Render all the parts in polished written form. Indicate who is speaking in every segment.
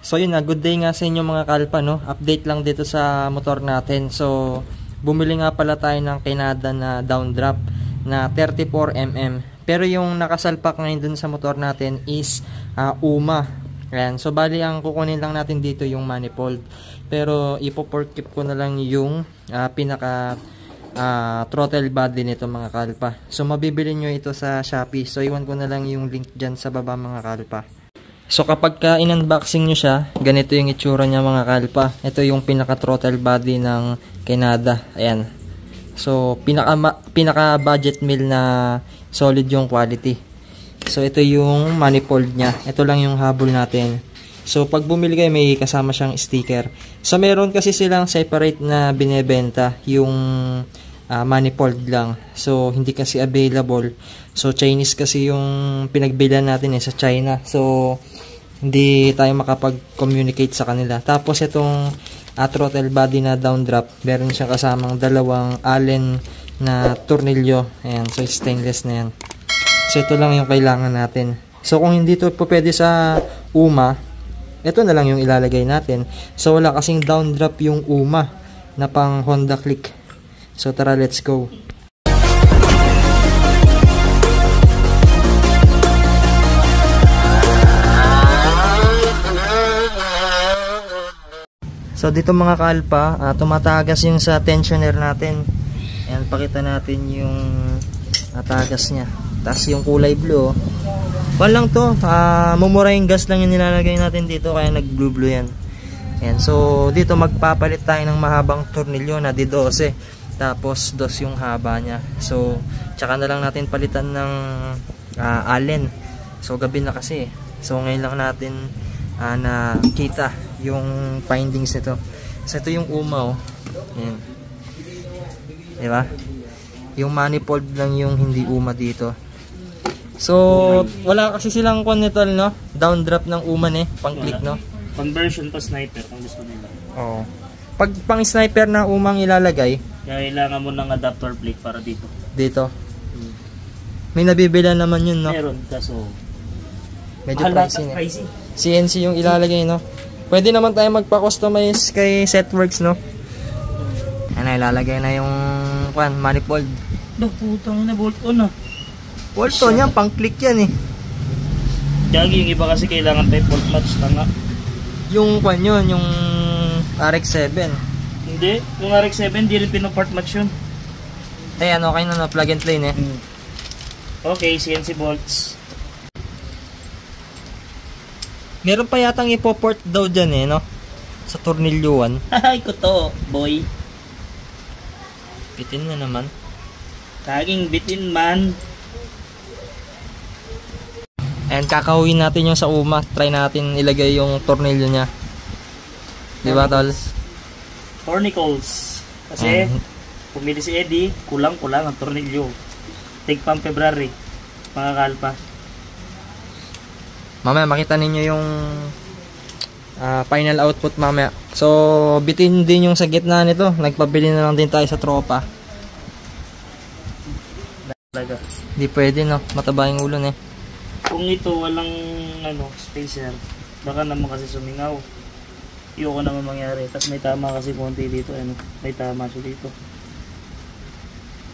Speaker 1: So yun na, good day nga sa inyo mga kalpa, no? Update lang dito sa motor natin. So bumili nga pala tayo ng Canada na downdraft na 34mm. Pero yung nakasalpak ngayon dun sa motor natin is UMA. Ayan. So bali ang kukunin lang natin dito yung manifold. Pero ipo-porkip ko na lang yung pinaka throttle body nito mga kalpa. So mabibili nyo ito sa Shopee. So iwan ko na lang yung link dyan sa baba mga kalpa. So kapag ka in-unboxing nyo siya, ganito yung itsura niya mga kalpa. Ito yung pinaka throttle body ng Canada. Ayan. So pinaka budget meal na solid yung quality. So ito yung manifold niya. Ito lang yung habol natin. So pag bumili kayo may kasama siyang sticker. So meron kasi silang separate na binebenta yung manifold lang. So hindi kasi available. So Chinese kasi yung pinagbilan natin sa China. So hindi tayo makapag-communicate sa kanila. Tapos itong throttle body na downdraft, meron siyang kasamang dalawang Allen na tornilyo. Ayan, so stainless na yan. So ito lang yung kailangan natin. So kung hindi ito po pwede sa UMA, ito na lang yung ilalagay natin. So wala kasing downdraft yung UMA na pang Honda Click. So tara, let's go. So dito mga kalpa, tumatagas yung sa tensioner natin. Ayan, pakita natin yung tagas niya. Tapos yung kulay blue, walang to, mumura yung gas lang yung nilalagay natin dito, kaya nag blue yan. Ayan, so dito magpapalit tayo ng mahabang tornilyo na D12. Tapos dos yung haba niya. So tsaka na lang natin palitan ng Allen. So gabi na kasi. So ngayon lang natin nakita yung findings nito. So ito yung UMA, oh. Ayan. Diba? Yung manifold lang yung hindi UMA dito. So wala kasi silang nito, no? Downdraft ng UMA pang click, no?
Speaker 2: Conversion pa sniper kung gusto nila.
Speaker 1: Oo. Pag pang sniper na UMA ilalagay,
Speaker 2: kailangan mo ng adapter plate para dito.
Speaker 1: Dito. May nabibila naman yun, no?
Speaker 2: Meron, kaso
Speaker 1: medyo pricey. CNC yung ilalagay, no? Pwede naman tayo magpa-customize kay Setworks, no? Ano, ilalagay na yung manifold.
Speaker 2: Putang na, bolt on
Speaker 1: Bolt on yan, pang click yan
Speaker 2: Gagi, yung iba kasi kailangan tayo bolt match, tanga.
Speaker 1: Yung yun, yung RX-7.
Speaker 2: Hindi, yung RX-7 di rin pinapart match yun.
Speaker 1: Okay na, no? Plug and play
Speaker 2: Okay, CNC bolts.
Speaker 1: Meron pa yatang ipoport daw dyan no? Sa tornilyuan.
Speaker 2: Ay, kuto, boy.
Speaker 1: Bitin na naman.
Speaker 2: Taging bitin man.
Speaker 1: And kakauhin natin yung sa UMA. Try natin ilagay yung tornilyo niya. Diba, tol?
Speaker 2: Tornicles. Kasi pumili si Eddie, kulang-kulang ang tornilyo. Take pang February, mga kalpa.
Speaker 1: Mamaya makita ninyo yung final output mamaya. So bitin din yung sa gitna nito. Nagpabili na lang din tayo sa tropa.
Speaker 2: Talaga.
Speaker 1: Di pwede, no? Mataba yung ulo
Speaker 2: Kung ito walang spacer, baka naman kasi sumingaw. Iyoko naman mangyari. Tapos may tama kasi konti dito. May tama siya dito.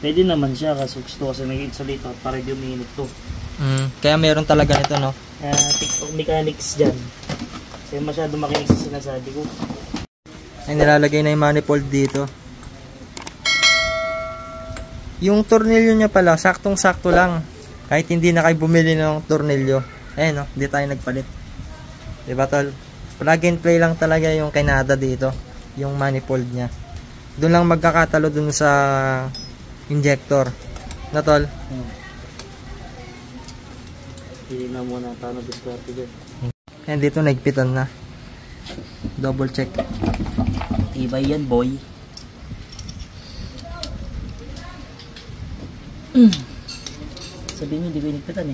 Speaker 2: Pwede naman siya kasi gusto kasi may insulator para di uminit to.
Speaker 1: Kaya meron talaga nito, no?
Speaker 2: TikTok mechanics dyan. Kasi masyado makinig sa sinasabi ko.
Speaker 1: Ay, nilalagay na yung manifold dito. Yung tornilyo niya pala, saktong-sakto lang. Kahit hindi na kayo bumili ng tornilyo. No? Hindi tayo nagpalit. Diba, tol? Plug and play lang talaga yung Canada dito. Yung manifold niya. Doon lang magkakatalo dun sa injector. Na, tol?
Speaker 2: Hindi na muna paano discarte dyan.
Speaker 1: Ayan, dito nagpitan na. Double check.
Speaker 2: Tibay yan, boy. Sabihin nyo, hindi ko inigpitan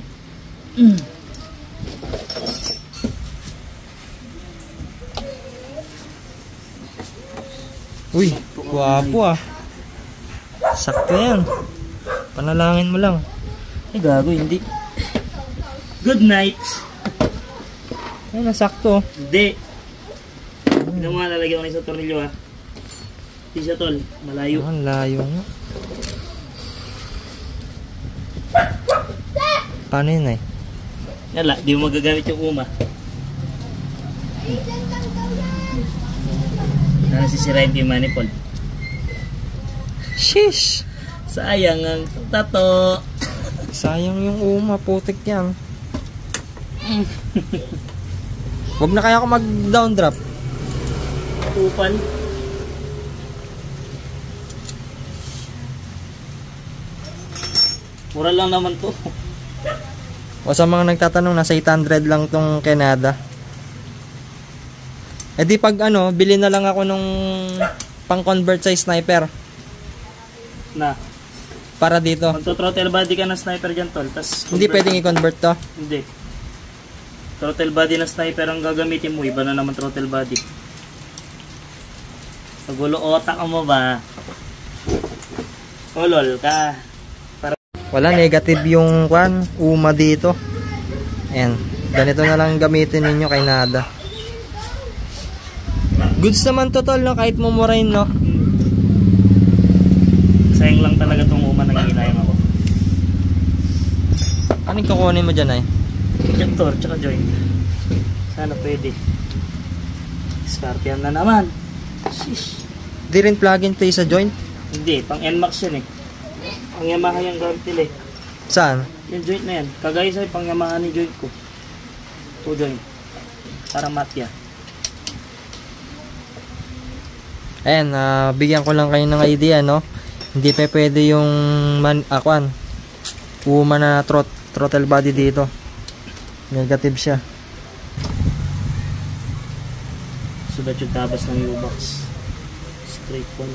Speaker 1: Uy, guwapo Sakto yan. Panalangin mo lang.
Speaker 2: Ay, gago, hindi. Good night.
Speaker 1: Ay, nasakto.
Speaker 2: Hindi. Tignan mo nga, lalagyan ko na isang tornilyo ha. Hindi siya tol, malayo.
Speaker 1: Ang layo nga. Paano yun eh?
Speaker 2: Yala, di mo magagamit yung uma. Nasisirain ko yung manifold.
Speaker 1: Sheesh!
Speaker 2: Sayang ang tato.
Speaker 1: Sayang yung uma, putik yan. Huwag na kaya ako mag-down drop.
Speaker 2: Upan. Mura lang naman to.
Speaker 1: O sa mga nagtatanong, nasa 800 lang tong Canada. E di pag ano, bili na lang ako nung pang-convert sa sniper.
Speaker 2: Na.
Speaker 1: Para dito.
Speaker 2: Magto-throttle body ka ng sniper dyan tol. Tas
Speaker 1: Hindi pwedeng i-convert to.
Speaker 2: Hindi. Throttle body na sniper ang gagamitin mo. Iba na naman throttle body. Pagulo otak mo ba? Olol ka.
Speaker 1: Wala, negative yung uma dito. Ayan. Ganito na lang gamitin ninyo kay Nada. Goods naman to tol, no? Kahit mumurahin, no?
Speaker 2: Sayang lang talaga itong uma nang hinayang ako.
Speaker 1: Anong kukunin mo dyan ay?
Speaker 2: Injector, tsaka joint. Sana pwede. Scorpion na naman. Shish.
Speaker 1: Di rin plug-in play sa joint?
Speaker 2: Hindi, pang NMAX yan eh. Pang Yamaha yung gamtil eh.
Speaker 1: Saan?
Speaker 2: Yung joint na yan. Kagaya sa'yo, pang Yamaha ni joint ko. 2 joint. Para matya.
Speaker 1: Ayan, bigyan ko lang kayo ng idea, no? Hindi pa pwede yung uma na throttle body dito. Negative siya.
Speaker 2: Sulat yung tabas ng U-box. Straight one.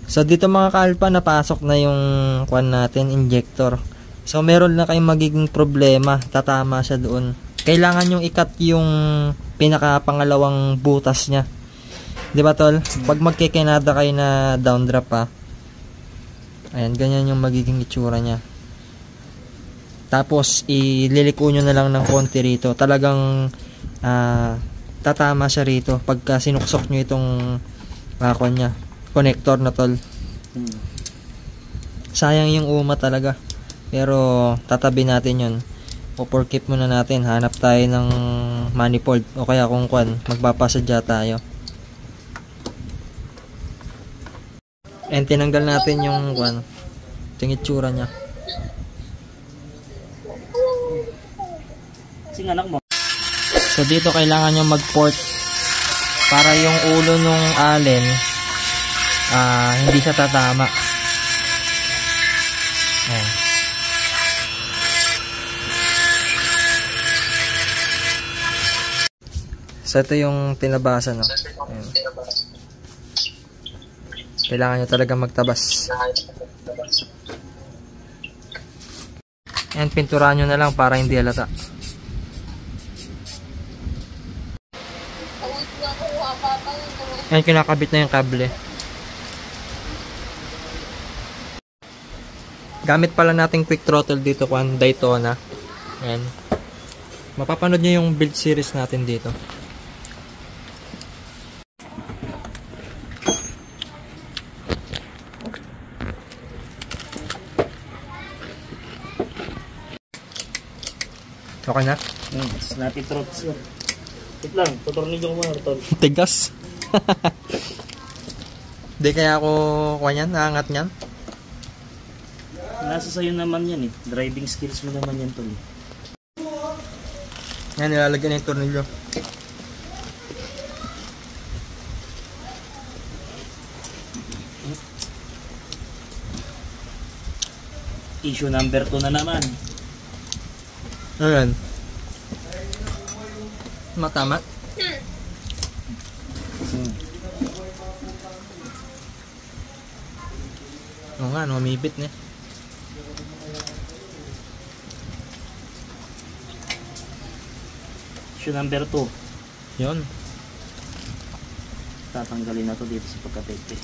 Speaker 1: So dito mga kaalpa, napasok na yung natin, injector. So meron na kayong magiging problema, tatama siya doon. Kailangan yung ikat yung pinaka-pangalawang butas niya. 'Di ba tol? Pag magke-Canada kayo na down drop pa. Ayan, ganyan yung magiging itsura niya. Tapos ililiko nyo na lang ng konti rito. Talagang tatama siya rito pagka sinuksok nyo itong niya, connector na tol. Sayang yung uma talaga. Pero tatabi natin yun. O-forkip muna natin. Hanap tayo ng manifold. O kaya kung magpapasadya tayo. And tinanggal natin yung yung itsura niya.
Speaker 2: Sing anak mo.
Speaker 1: So dito kailangan nyo mag-port para yung ulo nung allen hindi siya tatama. Ayan. So ito yung tinabasan, no? Ayan. Kailangan nyo talaga magtabas. And pinturahan nyo na lang para hindi halata. Ayan, kinakabit na yung kable. Gamit pala natin quick throttle dito, Daytona. Ayan. Mapapanood nyo yung build series natin dito. Okay na?
Speaker 2: Snappy throats na. Wait lang, tutornilyo ko muna tol.
Speaker 1: Tigas. Di kaya ako naangat niyan.
Speaker 2: Nasa sayo naman yan eh. Driving skills mo naman yan tol.
Speaker 1: Yan, nilalagyan na yung tornilyo.
Speaker 2: Issue number 2 na naman.
Speaker 1: Ayan. Matama. Oo nga, umipit na.
Speaker 2: Issue number 2.
Speaker 1: Yun.
Speaker 2: Tatanggalin na to dito sa pagka-tape.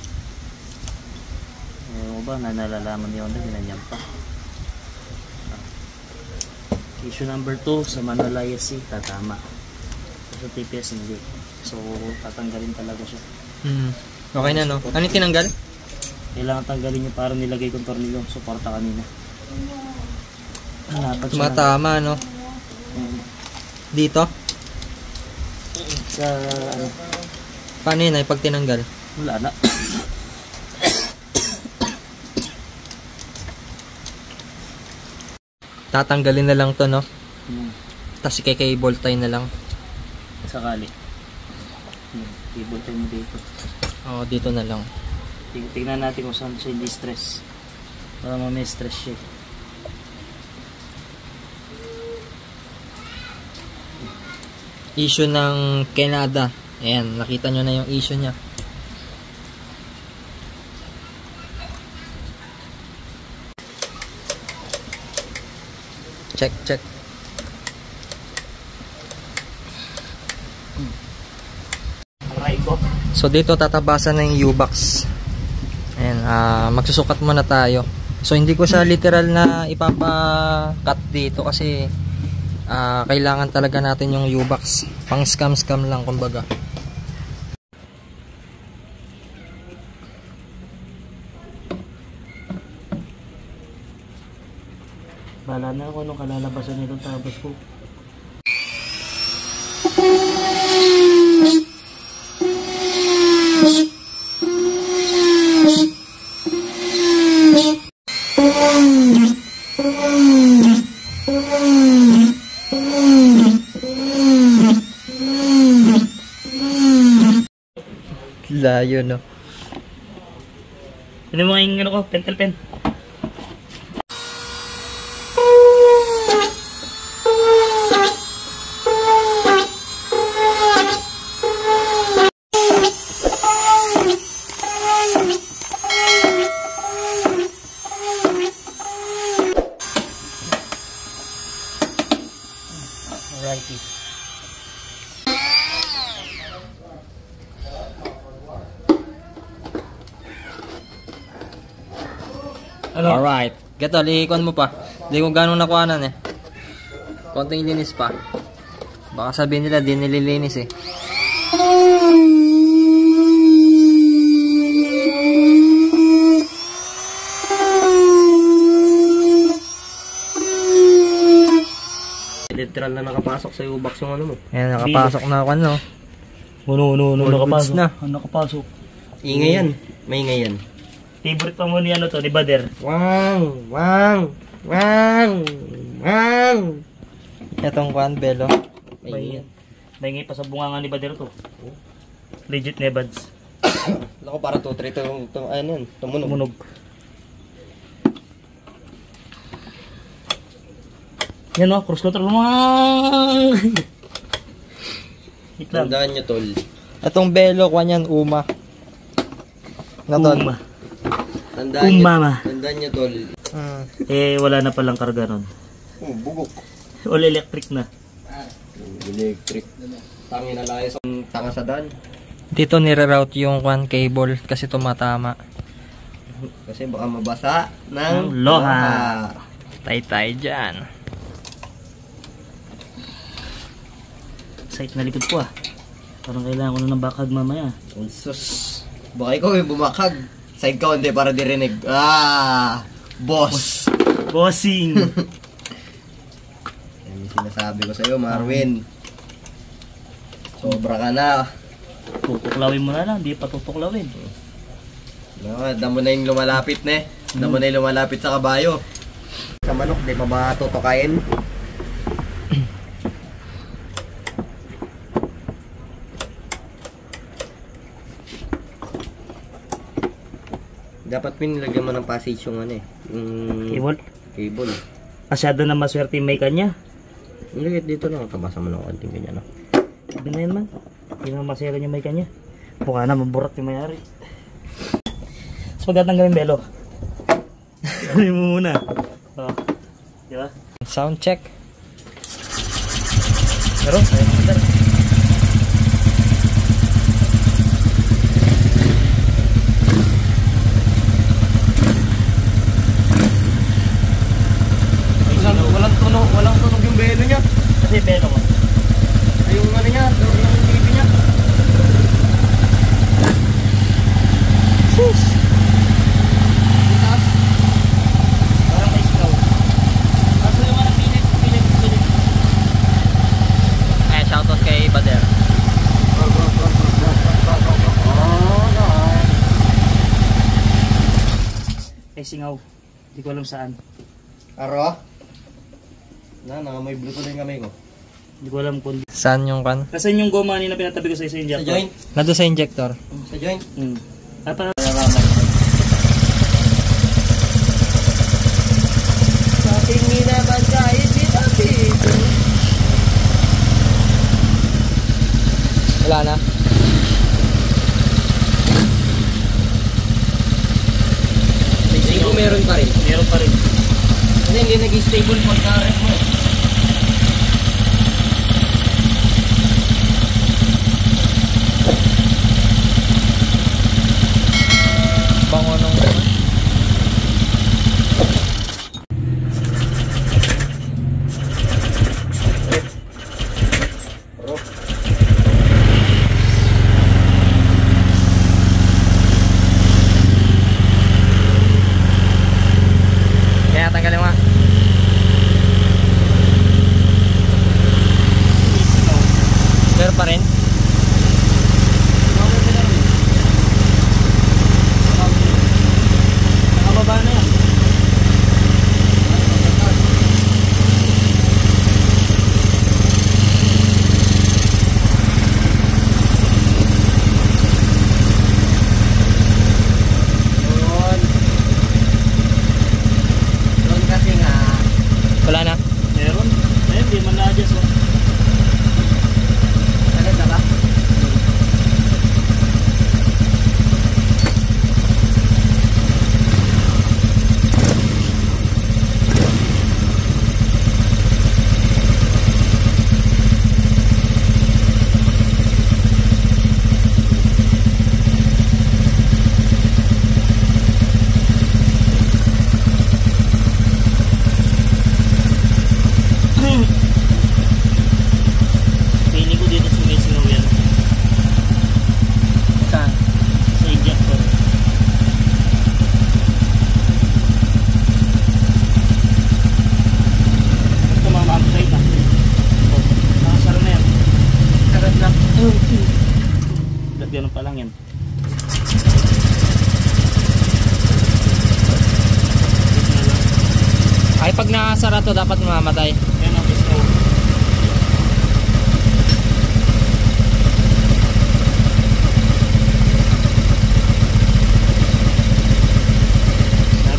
Speaker 2: Ewan mo ba, nalalaman ni Honda, ginanyan pa. Issue number 2, sa manual ISC, tatama. Sa TPS, hindi. So, tatanggalin talaga siya.
Speaker 1: Okay na, no? Ano yung tinanggal?
Speaker 2: Kailangan tanggalin niyo para nilagay kong tornilyo. Suporta kanina.
Speaker 1: Tumatama, no? Dito?
Speaker 2: Sa ano?
Speaker 1: Paano yun ay pag tinanggal?
Speaker 2: Wala na.
Speaker 1: Tatanggalin na lang to, no? Tapos i-cable tie na lang.
Speaker 2: Sakali. Cable tie mo dito.
Speaker 1: Oo, dito na lang.
Speaker 2: Tingnan natin kung saan siya hindi stress. Para may stress siya.
Speaker 1: Issue ng Canada. Ayan, nakita nyo na yung issue niya. Check, check. So dito tatabasan na yung U-box. Ayan, magsusukat muna tayo. So hindi ko siya literal na ipapa-cut dito kasi kailangan talaga natin yung U-box. Pang scam lang kumbaga.
Speaker 2: Bahala na ako nung kalalabasan nitong tabas ko.
Speaker 1: Layo, no?
Speaker 2: Ano mo yung ano ko? Pentel pen. Alrighty. Ano?
Speaker 1: Alright. Gato, liikon mo pa. Hindi ko ganong nakuhanan eh. Konting linis pa. Baka sabihin nila, di nililinis eh.
Speaker 2: Literal na nakapasok sa U-box yung ano mo.
Speaker 1: Ayan, nakapasok na ako ano.
Speaker 2: Ano,
Speaker 1: nakapasok
Speaker 2: na. Nakapasok.
Speaker 1: Ingay yan. May ingay yan.
Speaker 2: Favorite pa mo ni ano to, ni Bader.
Speaker 1: Wang! Wang! Wang! Wang! Itong kwan, Belo.
Speaker 2: May ngay pa sa bunganga ni Bader to. Legit Nebads.
Speaker 1: Lako para 2-3 ano yan, tumunog.
Speaker 2: Yan o, cruise control mo.
Speaker 1: Tandaan nyo, tol. Itong Belo, kwan yan, Uma.
Speaker 2: Uma.
Speaker 1: Tandaan nyo, tol.
Speaker 2: Eh, wala na palang karga nun.
Speaker 1: Bugok.
Speaker 2: All electric na.
Speaker 1: Electric. Tangin na layo sa tanga sa daan. Dito nire-route yung kwan cable kasi tumatama. Kasi baka mabasa ng
Speaker 2: loha.
Speaker 1: Tay-tay dyan.
Speaker 2: Sight na likod ko ah. Parang kailangan ko na ng bakag mamaya.
Speaker 1: Unsus. Baka ikaw yung bumakag. Side ka hindi para dirinig. Boss.
Speaker 2: Bossing.
Speaker 1: Yan yung sinasabi ko sa'yo, Marvin. Sobra ka na.
Speaker 2: Tutuklawin mo na lang, di pa tutuklawin.
Speaker 1: No, damo na yung lumalapit na eh. Damo na yung lumalapit sa kabayo. Sa manok, di pa ba tutukain? Dapat pinilagyan mo ng passage yung ano eh.
Speaker 2: Cable?
Speaker 1: Cable.
Speaker 2: Masyado na maswerte may kanya.
Speaker 1: Ilagay dito lang. Tabasa mo ng konting ganyan. No?
Speaker 2: Sabi na yan man. Hindi na masira yung may kanya. Mukha na maburat yung mayari. So magandang gawin Belo. Gawin mo muna. Oh. Diba?
Speaker 1: Sound check.
Speaker 2: Pero, ayun mo na.
Speaker 1: Walang tunog yung
Speaker 2: yung belo ko?
Speaker 1: Yung ano niya, yung TV niya. Sus! Taas.
Speaker 2: Parang may snow. Kaso naman ang pilit.
Speaker 1: Eh, shoutout kay Bader.
Speaker 2: Ay singaw. Hindi ko alam saan.
Speaker 3: Aro? May bluetooth din kami ko.
Speaker 2: Hindi ko alam kung...
Speaker 1: Saan yung kan?
Speaker 2: Nasaan yung goma na pinatabi ko sa
Speaker 3: Sa
Speaker 2: injector?
Speaker 3: joint?
Speaker 1: Nandun sa injector.
Speaker 3: Sa joint?
Speaker 2: Ah, para...
Speaker 3: Sa ating minaman kahit dinapit.
Speaker 1: Wala na.
Speaker 3: Siguro meron pa rin.
Speaker 2: Meron pa rin.
Speaker 3: Kasi hindi nag-stable pagka-ref mo.
Speaker 1: Bango nung... Kaya tanggalin mo. Pero pa rin.
Speaker 2: Nakababa na yan.
Speaker 3: Doon kasi nga,
Speaker 1: Wala na.
Speaker 2: Meron. Ayun, di man na-adjust. Oh.
Speaker 3: agad na ba?
Speaker 2: Feeling ko dito sumisingaw yan.
Speaker 1: Saan?
Speaker 2: Sa injector. Ito mama-upside na. Oh, nakasara na yan.
Speaker 3: Agad na.
Speaker 2: Ganun pa lang yan.
Speaker 1: Ay, pag nakasara to, dapat mamamatay.
Speaker 2: Yan ang gusto ko.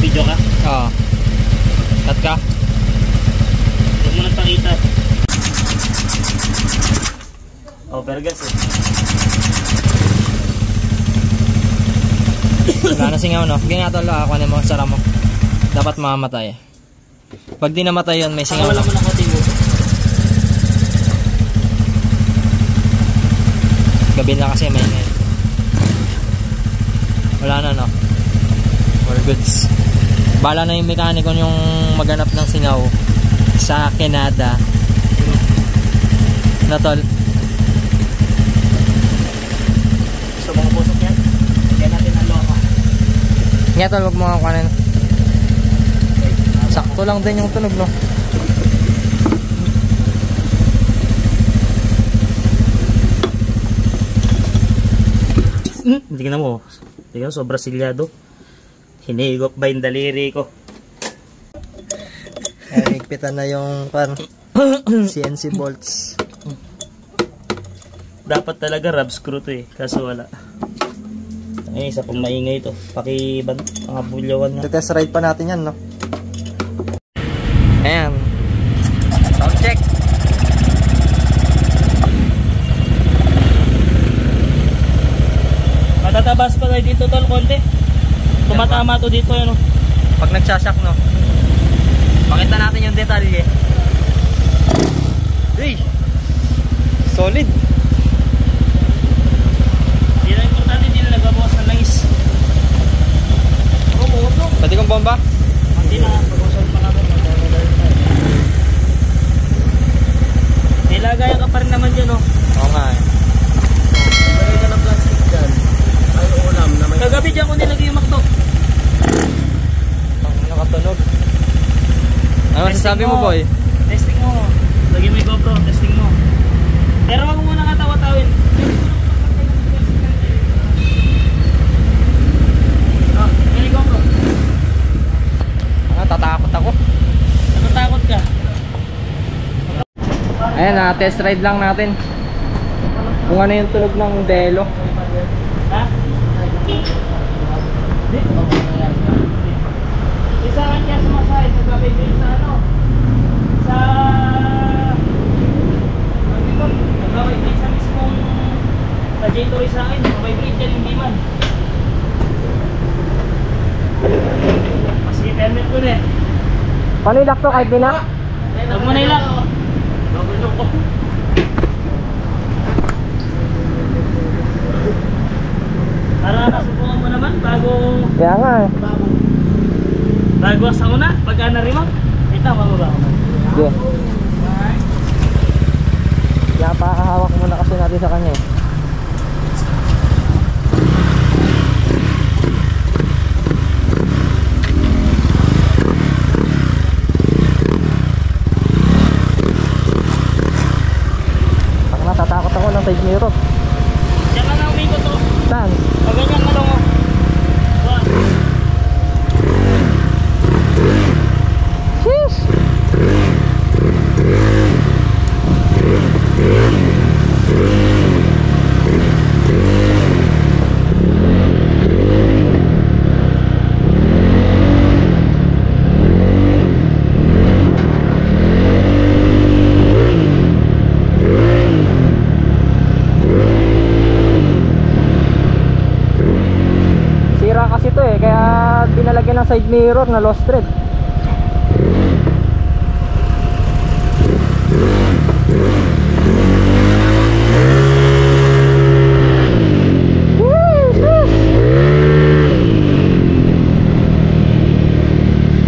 Speaker 2: Video ka?
Speaker 1: Oo. Cut ka?
Speaker 2: Huwag mo nang pakita. Oh, pergas eh.
Speaker 1: Wala na singaw, no? Sige nga tol, kunin mo, sara mo. Dapat mamamatay. Pag di namatay yun, may singaw
Speaker 2: Wala
Speaker 1: na.
Speaker 2: mo ng kote mo.
Speaker 1: Gabi na kasi may ingay. Wala na, no? All goods. Bala na yung mekaniko yung maghanap ng singaw sa Canada. Na tol.
Speaker 2: So mga pusok yan. Kaya natin ang loka.
Speaker 1: Nga tol, wag mo nga kunin. Sakto lang din yung tunog, no?
Speaker 2: Tingnan mo. Tingnan mo, sobra silyado. Hinigop ba yung daliri ko?
Speaker 1: Higpitan na yung CNC bolts.
Speaker 2: Dapat talaga rub screw to eh. Kaso wala. Ay, isa pang maingay ito. Mga bulyawan nga.
Speaker 1: Test ride pa natin yan, no? Ayan. Sound check.
Speaker 2: Matatabas pa tayo dito tol, konti. Tumatama to dito yun.
Speaker 1: Pag nagsashock, no? Pakita natin yung detalye. Uy! Solid!
Speaker 2: Hindi na importante, hindi na nagbabawas ng langis.
Speaker 1: Pwede kong bomba?
Speaker 2: Hindi na, pag-usap pa namin. naman dyan, oh.
Speaker 1: Oo nga eh.
Speaker 3: Lagay ka ng plastic dyan. Ay, ulam na may...
Speaker 2: Kagabi dyan ko nilagay yung McDo.
Speaker 1: Ang nakatunog. Ano masasabi mo, boy?
Speaker 2: Testing mo. Lagay mo yung GoPro, testing mo. Pero wag mo muna nga tawa-tawin. Oh, yan yung GoPro.
Speaker 1: Tatakot ako.
Speaker 2: Natatakot ka.
Speaker 1: Ayan, test ride lang natin. Kung ano yung tunog ng Delo.
Speaker 2: Ha? Isa ka niya sumasay sa gabay sa ano? Sa... Nag-vibrate sa mismong trajectory sa akin. Nag-vibrate yan hindi man. Kasi permit ko na eh.
Speaker 1: Paano ilak to kahit binak?
Speaker 2: Huwag mo na ilak. Gagulong ko. Para nasubukan mo naman bago...
Speaker 1: Kaya nga eh.
Speaker 2: Bago sa una, pagka na-remote. Ito, mababa ako.
Speaker 1: Sige. Kaya pakahawak muna kasi natin sa kanya eh. Pag natatakot ako ng side mirror.
Speaker 2: Diyan ka na umikot to.
Speaker 1: Saan?
Speaker 2: Pag ganyan ka lang o.
Speaker 1: Sheesh! Sira kasi to eh, kaya binalagyan ng side mirror na lost thread.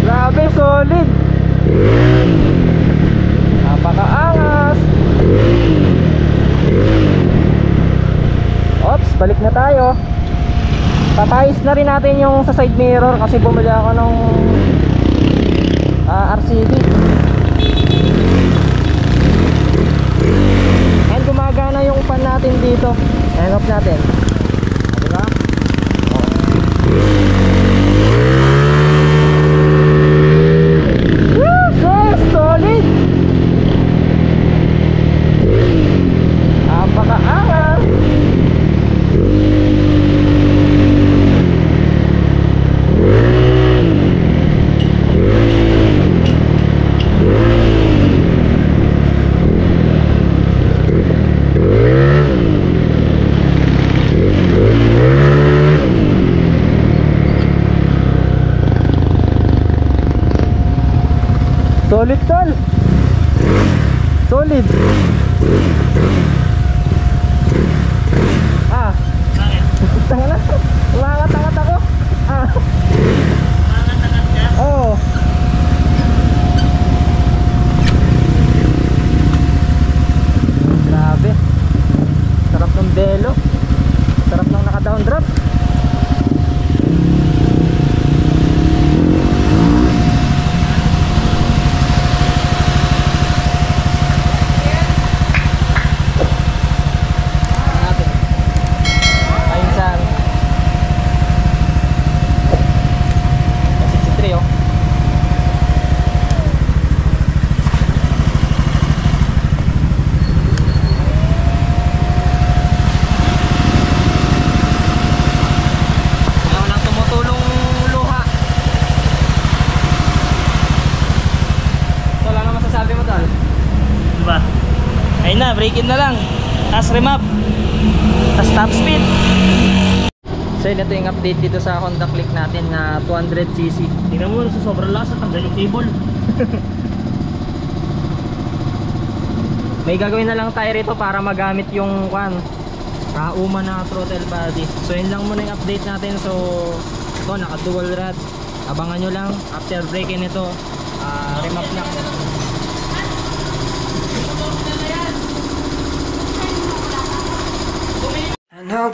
Speaker 1: Grabe, solid. Napakaangas. Ops, balik na tayo. Papayos na rin natin yung sa side mirror kasi bumili ako ng RCB. And gumagana yung pan natin dito. Hang off natin. Diba? Yes, solid. Napakaangas. Solid tol. Solid.
Speaker 2: Bakit?
Speaker 1: Tanga na. Umangat-angat ako.
Speaker 2: Mangat-angat ka?
Speaker 1: Oo. Grabe. Sarap ng Delo. Sarap ng naka-down drop. Ayun. 63 oh. Ayaw nang tumutulong luha. Wala na masasabi mo tol.
Speaker 2: Diba? Ayun na, break in na lang. Tapos remap. Tapos top speed.
Speaker 1: So yun, ito yung update dito sa Honda Click natin na 200cc.
Speaker 2: Tingnan mo, sa sobrang lakas at tanggal yung cable.
Speaker 1: May gagawin na lang tayo rito para magamit yung uma na throttle body. So yun lang muna yung update natin. So ito, naka dual rad. Abangan nyo lang after break-in ito, remap na.
Speaker 4: How